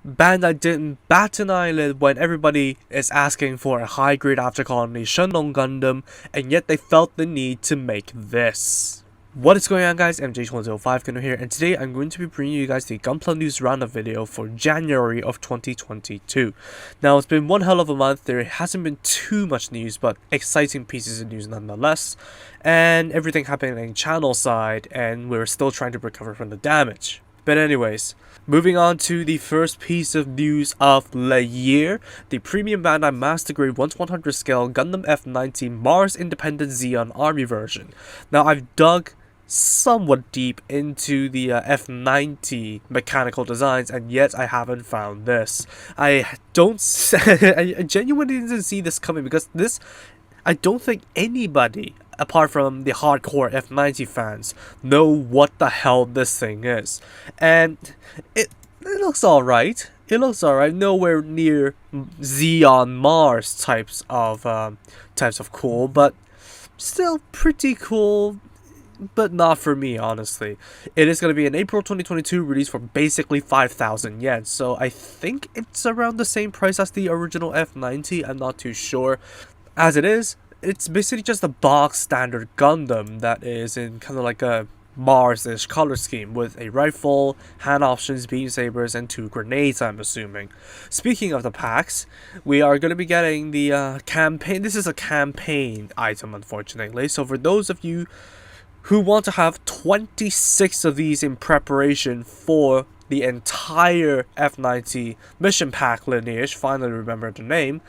Bandai didn't bat an eyelid when everybody is asking for a high-grade after colony Shenlong Gundam, and yet they felt the need to make this. What is going on, guys? MJ105 Gunner here, and today I'm going to be bringing you guys the Gunpla News Roundup video for January of 2022. Now, it's been one hell of a month. There hasn't been too much news, but exciting pieces of news nonetheless, and everything happening channel side, and we're still trying to recover from the damage. But anyways, moving on to the first piece of news of the year, the Premium Bandai Master Grade 1/100 scale Gundam F90 Mars Independent Zeon Army version. Now, I've dug somewhat deep into the F90 mechanical designs, and yet I haven't found this. I genuinely didn't see this coming, because this, I don't think anybody apart from the hardcore F90 fans know what the hell this thing is. And it looks alright. It looks alright. Nowhere near Zeon Mars types of cool, but still pretty cool. But not for me, honestly. It is going to be an April 2022 release for basically 5,000 yen. So I think it's around the same price as the original F90. I'm not too sure. As it is, it's basically just a box standard Gundam that is in kind of like a Mars-ish color scheme with a rifle, hand options, beam sabers, and 2 grenades, I'm assuming. Speaking of the packs, we are going to be getting the campaign. This is a campaign item, unfortunately. So for those of you who want to have 26 of these in preparation for the entire F90 mission pack lineage, finally remember the name,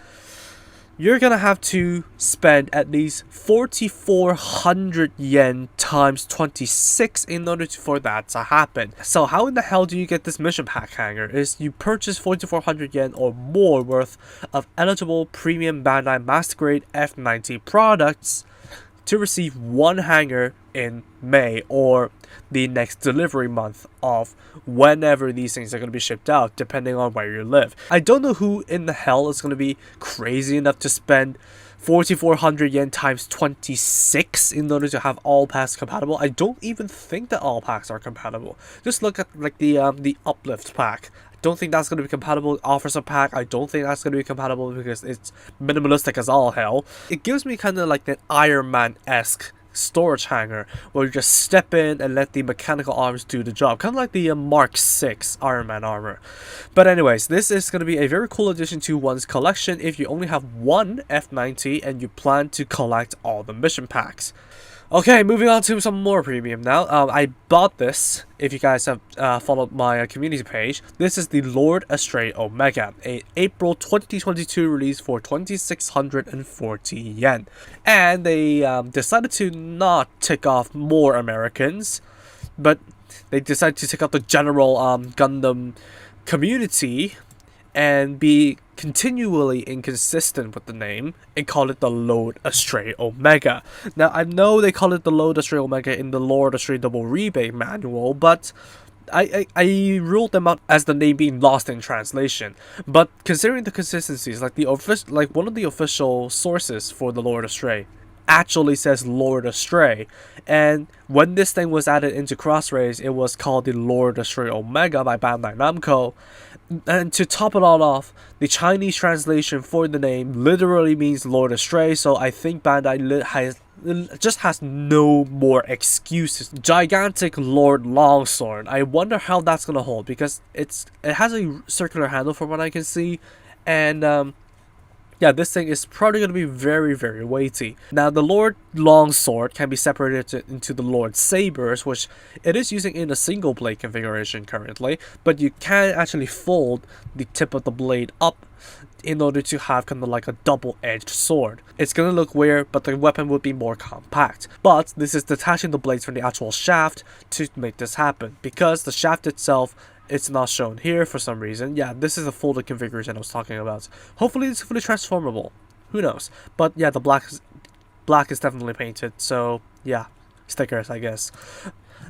you're gonna have to spend at least 4,400 yen times 26 in order for that to happen. So how in the hell do you get this mission pack hanger? Is you purchase 4,400 yen or more worth of eligible Premium Bandai Master Grade F90 products to receive one hanger in May or the next delivery month of whenever these things are going to be shipped out, depending on where you live. I don't know who in the hell is going to be crazy enough to spend 4,400 yen times 26 in order to have all packs compatible. I don't even think that all packs are compatible. Just look at like the uplift pack. Don't think that's going to be compatible. Officer pack, I don't think that's going to be compatible because it's minimalistic as all hell. It gives me kind of like that Iron Man-esque storage hanger where you just step in and let the mechanical arms do the job, kind of like the Mark 6 Iron Man armor. But anyways, this is going to be a very cool addition to one's collection if you only have one F90 and you plan to collect all the mission packs. Okay, moving on to some more premium now. I bought this, if you guys have followed my community page. This is the Lord Astray Omega, a April 2022 release for 2,640 yen. And they decided to not tick off more Americans, but they decided to tick off the general Gundam community and be continually inconsistent with the name and call it the Lord Astray Omega. Now, I know they call it the Lord Astray Omega in the Lord Astray Double Rebate manual, but I ruled them out as the name being lost in translation. But considering the consistencies, like one of the official sources for the Lord Astray actually says Lord Astray, and when this thing was added into Crossrays, it was called the Lord Astray Omega by Bandai Namco. And to top it all off, the Chinese translation for the name literally means Lord Astray, so I think Bandai has no more excuses. Gigantic Lord Longsword. I wonder how that's gonna hold, because it has a circular handle from what I can see, and yeah, this thing is probably going to be very, very weighty. Now, the Lord Longsword can be separated into the Lord Sabers, which it is using in a single blade configuration currently, but you can actually fold the tip of the blade up in order to have kind of like a double-edged sword. It's going to look weird, but the weapon would be more compact. But this is detaching the blades from the actual shaft to make this happen, because the shaft itself, it's not shown here for some reason. Yeah, this is the folded configuration I was talking about. Hopefully it's fully transformable. Who knows? But yeah, the black is definitely painted. So yeah, stickers, I guess.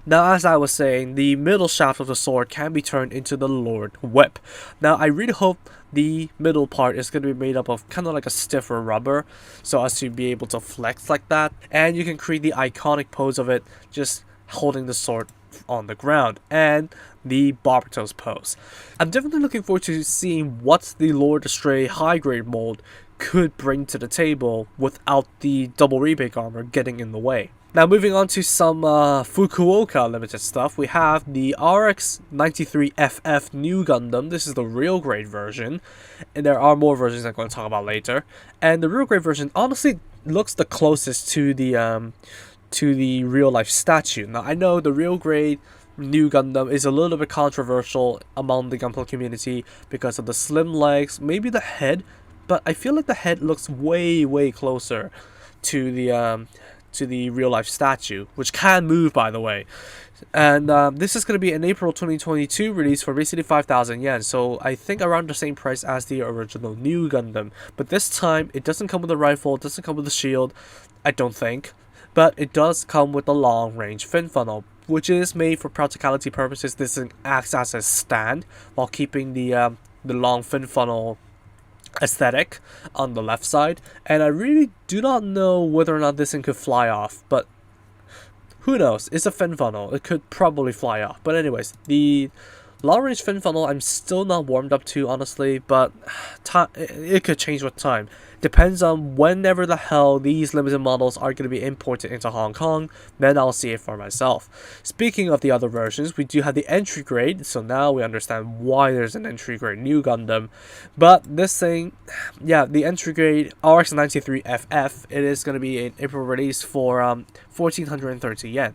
Now, as I was saying, the middle shaft of the sword can be turned into the Lord Whip. Now, I really hope the middle part is going to be made up of kind of like a stiffer rubber, so as to be able to flex like that. And you can create the iconic pose of it, just holding the sword on the ground, and the Barbatos pose. I'm definitely looking forward to seeing what the Lord Astray high grade mold could bring to the table without the double rebate armor getting in the way. Now moving on to some Fukuoka limited stuff, we have the RX-93FF new Gundam. This is the real grade version, and there are more versions I'm going to talk about later. And the real grade version honestly looks the closest to the real life statue. Now I know the real grade new Gundam is a little bit controversial among the Gunpla community because of the slim legs, maybe the head, but I feel like the head looks way closer to the real life statue, which can move, by the way. And this is going to be an April 2022 release for basically 5,000 yen, so I think around the same price as the original new Gundam. But this time, it doesn't come with a rifle, it doesn't come with a shield, I don't think. But it does come with a long range fin funnel, which is made for practicality purposes. This acts as a stand while keeping the long fin funnel aesthetic on the left side, and I really do not know whether or not this thing could fly off, but who knows. It's a fin funnel, it could probably fly off. But anyways, the long range fin funnel I'm still not warmed up to, honestly, but it could change with time. Depends on whenever the hell these limited models are going to be imported into Hong Kong, then I'll see it for myself. Speaking of the other versions, we do have the entry grade, so now we understand why there's an entry grade new Gundam. But this thing, yeah, the entry grade RX-93FF, it is going to be an April release for 1,430 yen.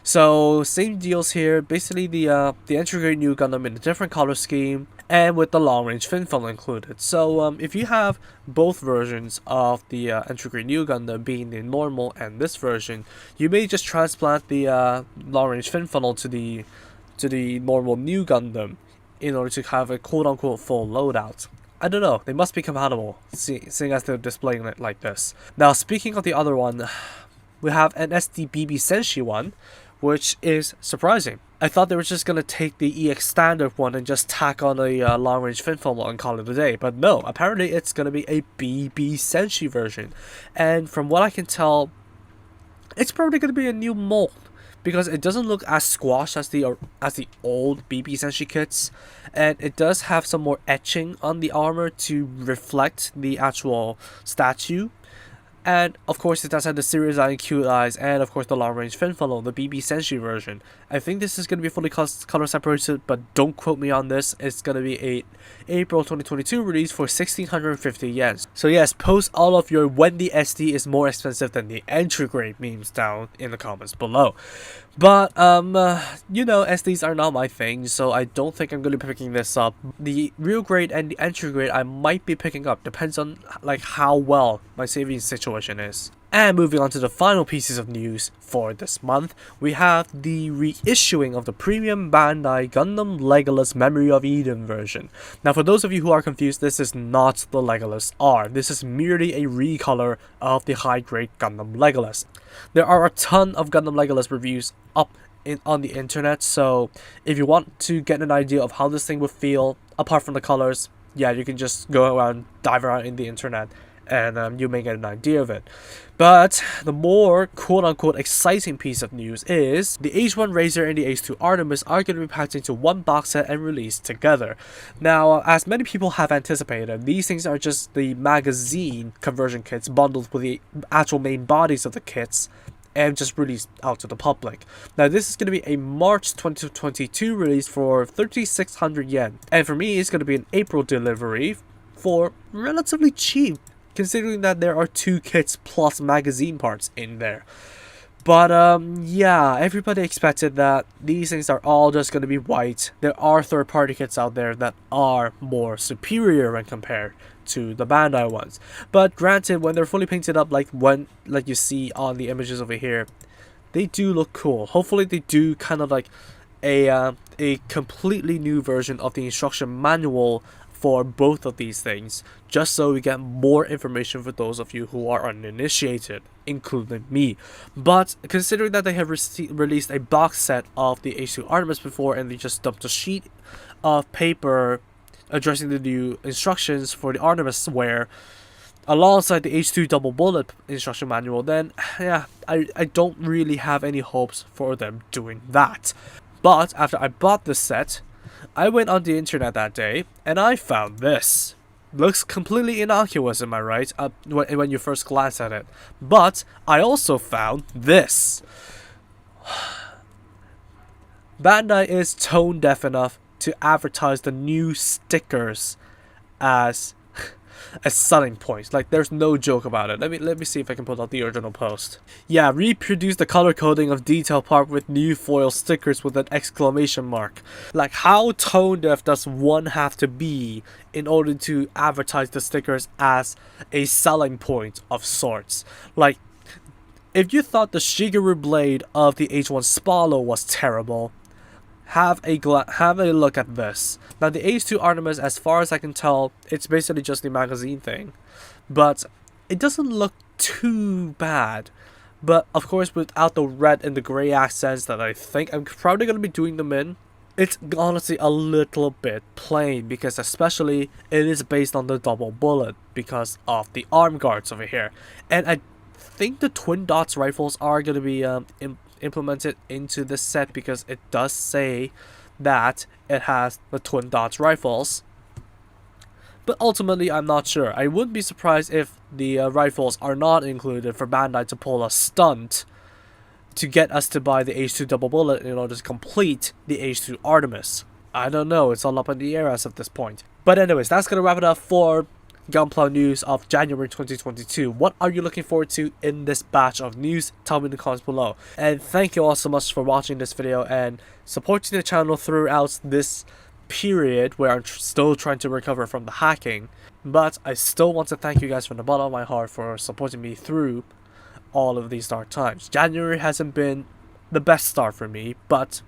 So same deals here, basically the entry grade new Gundam in a different color scheme and with the long range fin funnel included. So if you have both versions of the entry grade new Gundam, being the normal and this version, you may just transplant the long range fin funnel to the normal new Gundam in order to have a quote unquote full loadout. I don't know, they must be compatible, seeing as they're displaying it like this. Now speaking of the other one, we have an SDBB Senshi one, which is surprising. I thought they were just going to take the EX standard one and just tack on a long range fin funnel and call it a day. But no, apparently it's going to be a BB Senshi version. And from what I can tell, it's probably going to be a new mold, because it doesn't look as squashed as the old BB Senshi kits. And it does have some more etching on the armor to reflect the actual statue. And of course it does have the serious eye and cute eyes, and of course the long range fin funnel, the BB Senshi version. I think this is going to be fully color separated, but don't quote me on this. It's going to be a April 2022 release for 1,650 yen. So yes, post all of your when the SD is more expensive than the entry grade memes down in the comments below. But you know, SDs are not my thing, so I don't think I'm going to be picking this up. The real grade and the entry grade I might be picking up, depends on like how well my savings situation is. And moving on to the final pieces of news for this month, we have the reissuing of the premium Bandai Gundam Legilis Memory of Eden version. Now for those of you who are confused, this is not the Legilis R. This is merely a recolor of the high grade Gundam Legilis. There are a ton of Gundam Legilis reviews up on the internet, so if you want to get an idea of how this thing would feel, apart from the colors, yeah, you can just go around, dive around in the internet, and you may get an idea of it. But the more quote-unquote exciting piece of news is the H1 Razor and the H2 Artimes are going to be packed into one box set and released together. Now, as many people have anticipated, these things are just the magazine conversion kits bundled with the actual main bodies of the kits and just released out to the public. Now this is going to be a March 2022 release for 3,600 yen, and for me it's going to be an April delivery for relatively cheap, considering that there are 2 kits plus magazine parts in there. But yeah, everybody expected that these things are all just going to be white. There are third-party kits out there that are more superior when compared to the Bandai ones. But granted, when they're fully painted up like you see on the images over here, they do look cool. Hopefully they do kind of like a completely new version of the instruction manual for both of these things, just so we get more information for those of you who are uninitiated, including me. But considering that they have released a box set of the H2 Artimes before, and they just dumped a sheet of paper addressing the new instructions for the Artimes wear, alongside the H2 double bullet instruction manual, then yeah, I don't really have any hopes for them doing that. But after I bought this set, I went on the internet that day and I found this. Looks completely innocuous, am I right? When you first glance at it. But I also found this. Bandai is tone deaf enough to advertise the new stickers as selling points. Like, there's no joke about it. Let me see if I can pull out the original post. Yeah, reproduce the color coding of detail part with new foil stickers with an exclamation mark. Like, how tone deaf does one have to be in order to advertise the stickers as a selling point of sorts? Like, if you thought the Shigeru blade of the H1 Spalo was terrible, have a look at this. Now, the H2 Artimes, as far as I can tell, it's basically just the magazine thing, but it doesn't look too bad. But of course, without the red and the gray accents that I think I'm probably going to be doing them in, it's honestly a little bit plain, because especially it is based on the double bullet because of the arm guards over here. And I think the twin dots rifles are going to be implemented into this set, because it does say that it has the twin dots rifles. But ultimately, I'm not sure. I wouldn't be surprised if the rifles are not included for Bandai to pull a stunt to get us to buy the H2 double bullet in order to complete the H2 Artemis. I don't know, it's all up in the air as of this point. But anyways, that's gonna wrap it up for Gunpla news of January 2022. What are you looking forward to in this batch of news? Tell me in the comments below. And thank you all so much for watching this video and supporting the channel throughout this period where I'm still trying to recover from the hacking. But I still want to thank you guys from the bottom of my heart for supporting me through all of these dark times. January hasn't been the best start for me, but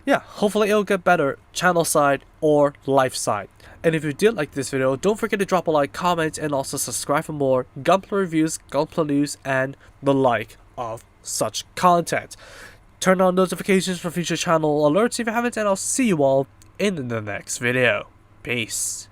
yeah, hopefully it'll get better, channel side or life side. And if you did like this video, don't forget to drop a like, comment, and also subscribe for more Gunpla reviews, Gunpla news, and the like of such content. Turn on notifications for future channel alerts if you haven't, and I'll see you all in the next video. Peace.